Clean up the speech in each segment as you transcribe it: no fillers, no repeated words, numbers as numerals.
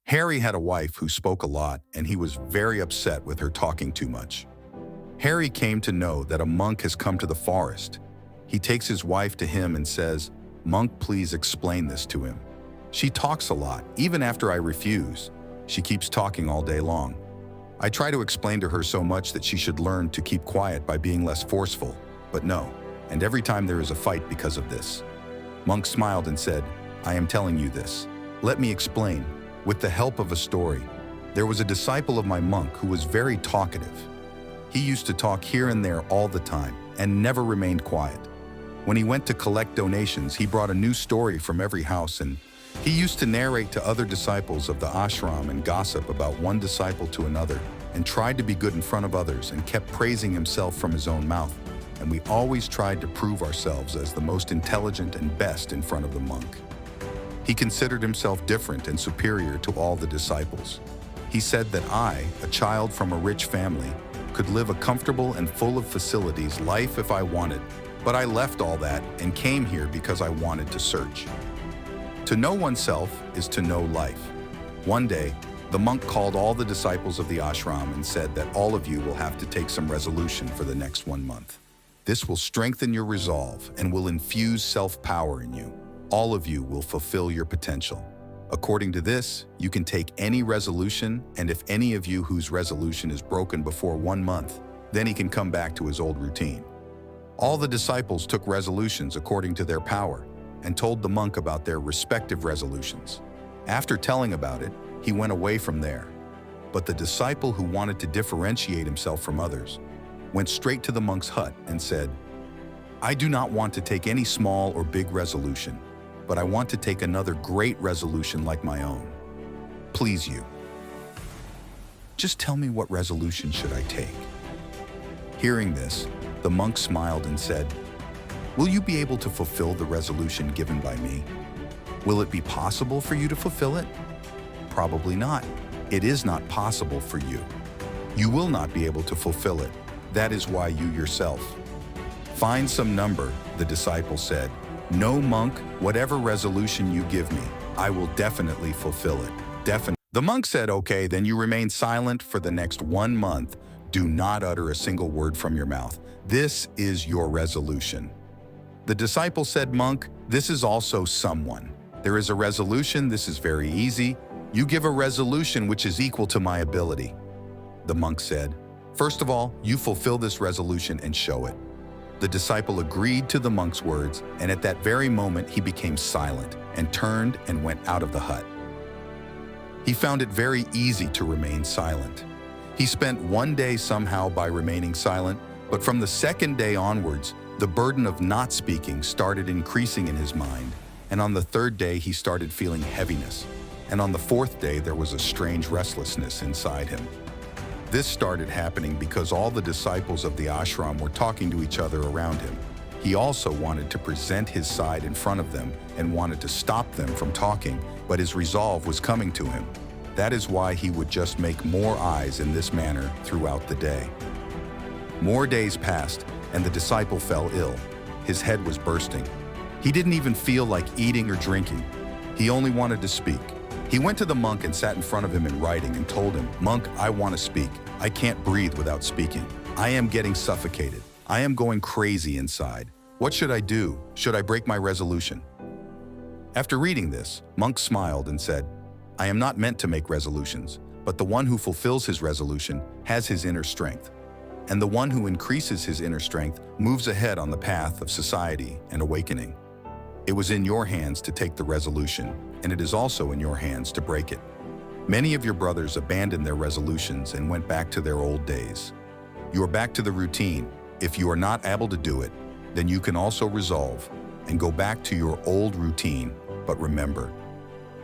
Harry had a wife who spoke a lot, and he was very upset with her talking too much. Harry came to know that a monk has come to the forest. He takes his wife to him and says, "Monk, please explain this to him. She talks a lot, even after I refuse. She keeps talking all day long. I try to explain to her so much that she should learn to keep quiet by being less forceful, but no, and every time there is a fight because of this." Monk smiled and said, "I am telling you this. Let me explain. With the help of a story, there was a disciple of my monk who was very talkative. He used to talk here and there all the time and never remained quiet. When he went to collect donations, he brought a new story from every house, and he used to narrate to other disciples of the ashram and gossip about one disciple to another, and tried to be good in front of others and kept praising himself from his own mouth. And we always tried to prove ourselves as the most intelligent and best in front of the monk. He considered himself different and superior to all the disciples. He said that I, a child from a rich family, could live a comfortable and full of facilities life if I wanted, but I left all that and came here because I wanted to search. To know oneself is to know life. One day, the monk called all the disciples of the ashram and said that all of you will have to take some resolution for the next 1 month. This will strengthen your resolve and will infuse self-power in you. All of you will fulfill your potential. According to this, you can take any resolution, and if any of you whose resolution is broken before 1 month, then he can come back to his old routine. All the disciples took resolutions according to their power and told the monk about their respective resolutions. After telling about it, he went away from there. But the disciple who wanted to differentiate himself from others went straight to the monk's hut and said, "I do not want to take any small or big resolution, but I want to take another great resolution like my own. Please you. Just tell me, what resolution should I take?" Hearing this, the monk smiled and said, "Will you be able to fulfill the resolution given by me? Will it be possible for you to fulfill it? Probably not. It is not possible for you. You will not be able to fulfill it. That is why you yourself. Find some number," the disciple said. "No, monk, whatever resolution you give me, I will definitely fulfill it. Definitely." The monk said, "Okay, then you remain silent for the next 1 month. Do not utter a single word from your mouth. This is your resolution." The disciple said, "Monk, this is also someone. There is a resolution. This is very easy. You give a resolution which is equal to my ability." The monk said, "First of all, you fulfill this resolution and show it." The disciple agreed to the monk's words, and at that very moment he became silent and turned and went out of the hut. He found it very easy to remain silent. He spent 1 day somehow by remaining silent, but from the second day onwards, the burden of not speaking started increasing in his mind, and on the third day he started feeling heaviness, and on the fourth day there was a strange restlessness inside him. This started happening because all the disciples of the ashram were talking to each other around him. He also wanted to present his side in front of them and wanted to stop them from talking, but his resolve was coming to him. That is why he would just make more eyes in this manner throughout the day. More days passed, and the disciple fell ill. His head was bursting. He didn't even feel like eating or drinking. He only wanted to speak. He went to the monk and sat in front of him in writing and told him, "Monk, I want to speak. I can't breathe without speaking. I am getting suffocated. I am going crazy inside. What should I do? Should I break my resolution?" After reading this, monk smiled and said, "I am not meant to make resolutions, but the one who fulfills his resolution has his inner strength. And the one who increases his inner strength moves ahead on the path of society and awakening. It was in your hands to take the resolution, and it is also in your hands to break it. Many of your brothers abandoned their resolutions and went back to their old days. You are back to the routine. If you are not able to do it, then you can also resolve and go back to your old routine. But remember,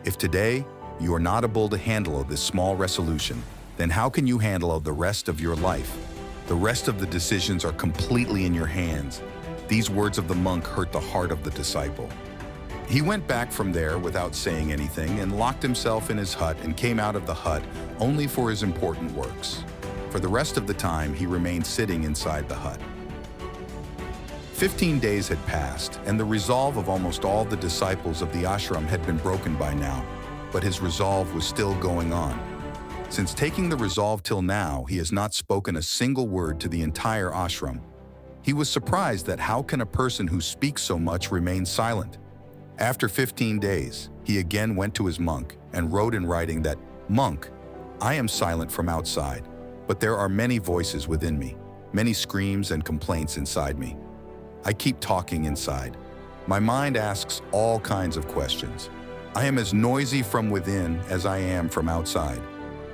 if today you are not able to handle this small resolution, then how can you handle the rest of your life? The rest of the decisions are completely in your hands." These words of the monk hurt the heart of the disciple. He went back from there without saying anything and locked himself in his hut and came out of the hut only for his important works. For the rest of the time, he remained sitting inside the hut. 15 days had passed, and the resolve of almost all the disciples of the ashram had been broken by now. but his resolve was still going on. Since taking the resolve till now, he has not spoken a single word to the entire ashram. He was surprised that how can a person who speaks so much remain silent? After 15 days, he again went to his monk and wrote in writing that, "Monk, I am silent from outside, but there are many voices within me, many screams and complaints inside me. I keep talking inside. My mind asks all kinds of questions. I am as noisy from within as I am from outside.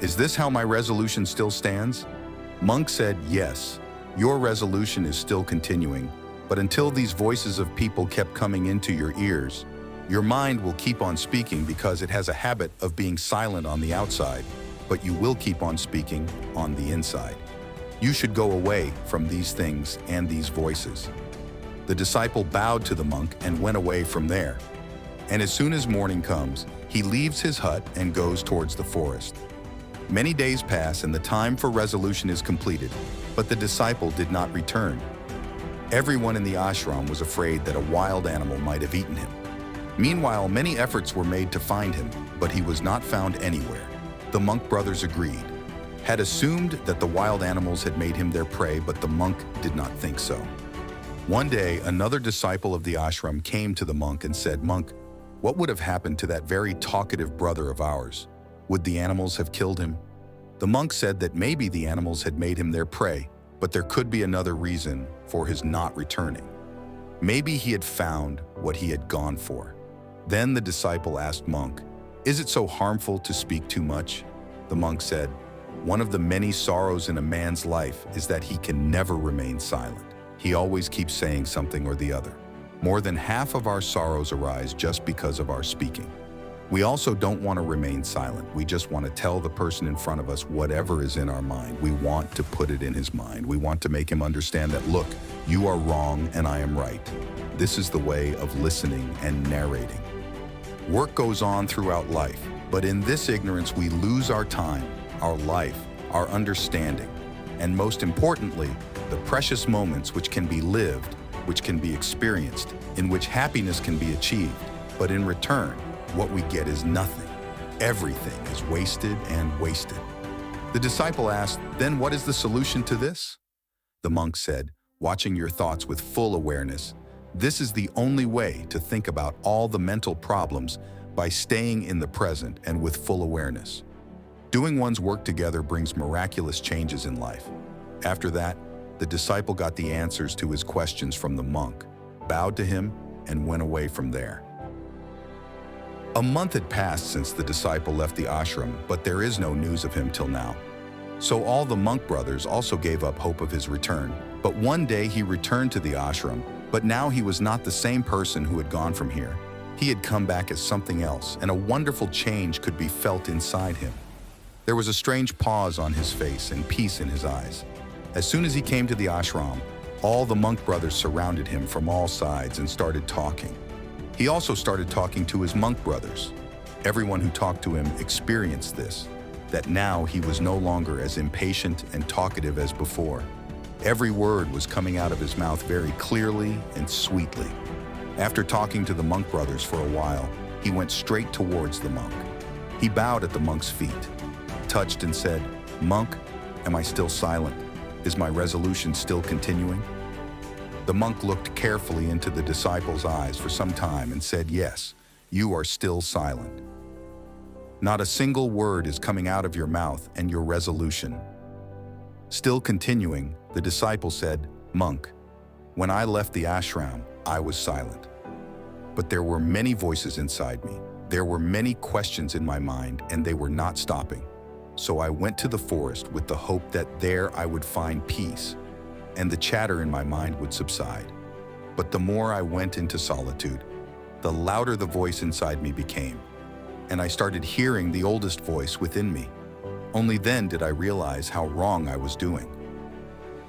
Is this how my resolution still stands?" Monk said, "Yes, your resolution is still continuing, but until these voices of people kept coming into your ears, your mind will keep on speaking because it has a habit of being silent on the outside, but you will keep on speaking on the inside. You should go away from these things and these voices." The disciple bowed to the monk and went away from there. And as soon as morning comes, he leaves his hut and goes towards the forest. Many days pass and the time for resolution is completed, but the disciple did not return. Everyone in the ashram was afraid that a wild animal might have eaten him. Meanwhile, many efforts were made to find him, but he was not found anywhere. The monk brothers agreed, had assumed that the wild animals had made him their prey, but the monk did not think so. One day, another disciple of the ashram came to the monk and said, "Monk, what would have happened to that very talkative brother of ours? Would the animals have killed him?" The monk said that maybe the animals had made him their prey, but there could be another reason for his not returning. Maybe he had found what he had gone for. Then the disciple asked Monk, "Is it so harmful to speak too much?" The monk said, "One of the many sorrows in a man's life is that he can never remain silent. He always keeps saying something or the other. More than half of our sorrows arise just because of our speaking. We also don't want to remain silent. We just want to tell the person in front of us whatever is in our mind. We want to put it in his mind. We want to make him understand that, look, you are wrong and I am right. This is the way of listening and narrating. Work goes on throughout life, but in this ignorance we lose our time, our life, our understanding, and most importantly, the precious moments which can be lived, which can be experienced, in which happiness can be achieved, but in return, what we get is nothing. Everything is wasted and wasted." The disciple asked, "Then what is the solution to this?" The monk said, watching your thoughts with full awareness, "This is the only way to think about all the mental problems by staying in the present and with full awareness. Doing one's work together brings miraculous changes in life." After that, the disciple got the answers to his questions from the monk, bowed to him, and went away from there. A month had passed since the disciple left the ashram, but there is no news of him till now. So all the monk brothers also gave up hope of his return. But one day he returned to the ashram, but now he was not the same person who had gone from here. He had come back as something else, and a wonderful change could be felt inside him. There was a strange pause on his face and peace in his eyes. As soon as he came to the ashram, all the monk brothers surrounded him from all sides and started talking. He also started talking to his monk brothers. Everyone who talked to him experienced this, that now he was no longer as impatient and talkative as before. Every word was coming out of his mouth very clearly and sweetly. After talking to the monk brothers for a while, he went straight towards the monk. He bowed at the monk's feet, touched and said, "Monk, am I still silent? Is my resolution still continuing?" The monk looked carefully into the disciple's eyes for some time and said, "Yes, you are still silent. Not a single word is coming out of your mouth and your resolution." Still continuing, the disciple said, "Monk, when I left the ashram, I was silent. But there were many voices inside me. There were many questions in my mind, and they were not stopping. So I went to the forest with the hope that there I would find peace, and the chatter in my mind would subside. But the more I went into solitude, the louder the voice inside me became, and I started hearing the oldest voice within me. Only then did I realize how wrong I was doing.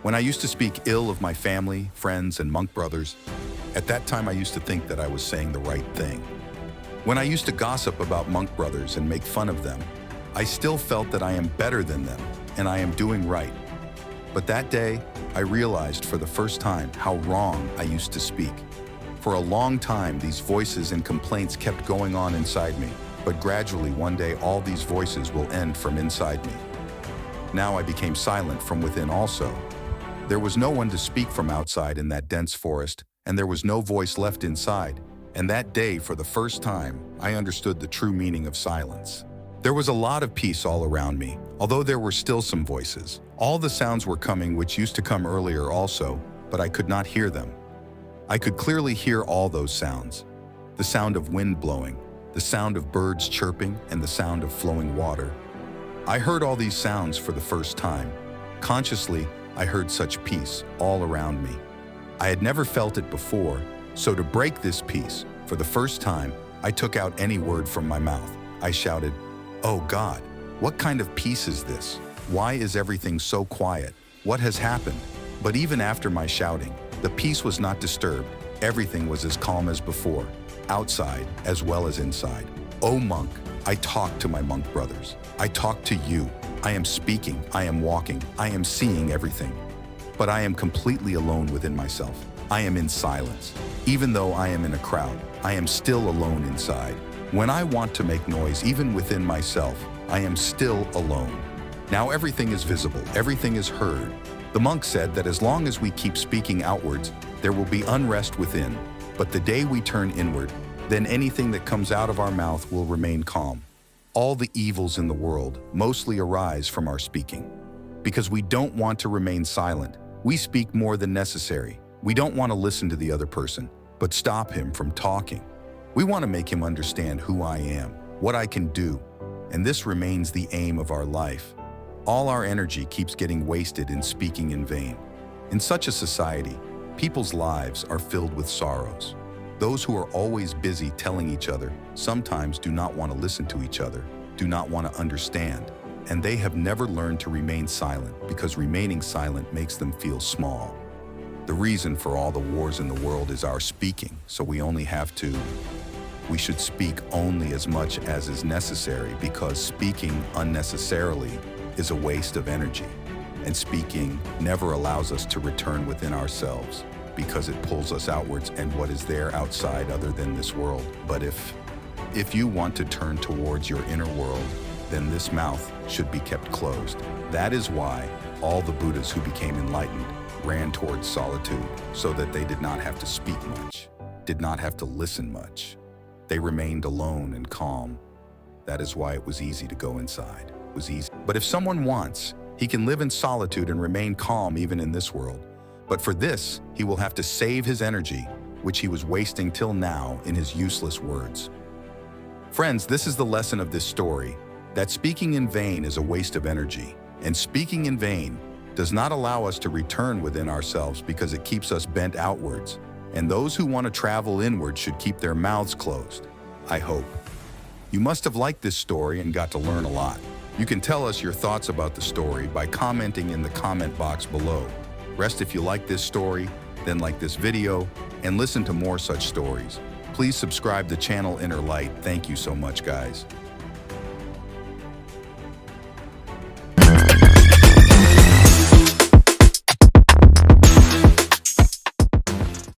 When I used to speak ill of my family, friends, and monk brothers, at that time I used to think that I was saying the right thing. When I used to gossip about monk brothers and make fun of them, I still felt that I am better than them and I am doing right. But that day, I realized for the first time how wrong I used to speak. For a long time, these voices and complaints kept going on inside me, but gradually one day all these voices will end from inside me. Now I became silent from within also. There was no one to speak from outside in that dense forest, and there was no voice left inside. And that day, for the first time, I understood the true meaning of silence. There was a lot of peace all around me, although there were still some voices. All the sounds were coming which used to come earlier also, but I could not hear them. I could clearly hear all those sounds. The sound of wind blowing, the sound of birds chirping, and the sound of flowing water. I heard all these sounds for the first time. Consciously, I heard such peace all around me. I had never felt it before, so to break this peace, for the first time, I took out any word from my mouth. I shouted, "Oh God, what kind of peace is this? Why is everything so quiet? What has happened?" But even after my shouting, the peace was not disturbed. Everything was as calm as before, outside as well as inside. "Oh monk," I talked to my monk brothers. "I talk to you. I am speaking, I am walking, I am seeing everything. But I am completely alone within myself. I am in silence. Even though I am in a crowd, I am still alone inside. When I want to make noise, even within myself, I am still alone. Now everything is visible, everything is heard." The monk said that as long as we keep speaking outwards, there will be unrest within. But the day we turn inward, then anything that comes out of our mouth will remain calm. All the evils in the world mostly arise from our speaking. Because we don't want to remain silent, we speak more than necessary. We don't want to listen to the other person, but stop him from talking. We want to make him understand who I am, what I can do, and this remains the aim of our life. All our energy keeps getting wasted in speaking in vain. In such a society, people's lives are filled with sorrows. Those who are always busy telling each other sometimes do not want to listen to each other, do not want to understand, and they have never learned to remain silent because remaining silent makes them feel small. The reason for all the wars in the world is our speaking, so we should speak only as much as is necessary because speaking unnecessarily is a waste of energy, and speaking never allows us to return within ourselves, because it pulls us outwards and what is there outside other than this world. But if you want to turn towards your inner world, then this mouth should be kept closed. That is why all the Buddhas who became enlightened ran towards solitude, so that they did not have to speak much, did not have to listen much. They remained alone and calm. That is why it was easy to go inside. It was easy. But if someone wants, he can live in solitude and remain calm even in this world. But for this, he will have to save his energy, which he was wasting till now in his useless words. Friends, this is the lesson of this story, that speaking in vain is a waste of energy, and speaking in vain does not allow us to return within ourselves because it keeps us bent outwards, and those who want to travel inward should keep their mouths closed, I hope. You must have liked this story and got to learn a lot. You can tell us your thoughts about the story by commenting in the comment box below. Rest, if you like this story, then like this video and listen to more such stories. Please subscribe to channel Inner Light. Thank you so much, guys.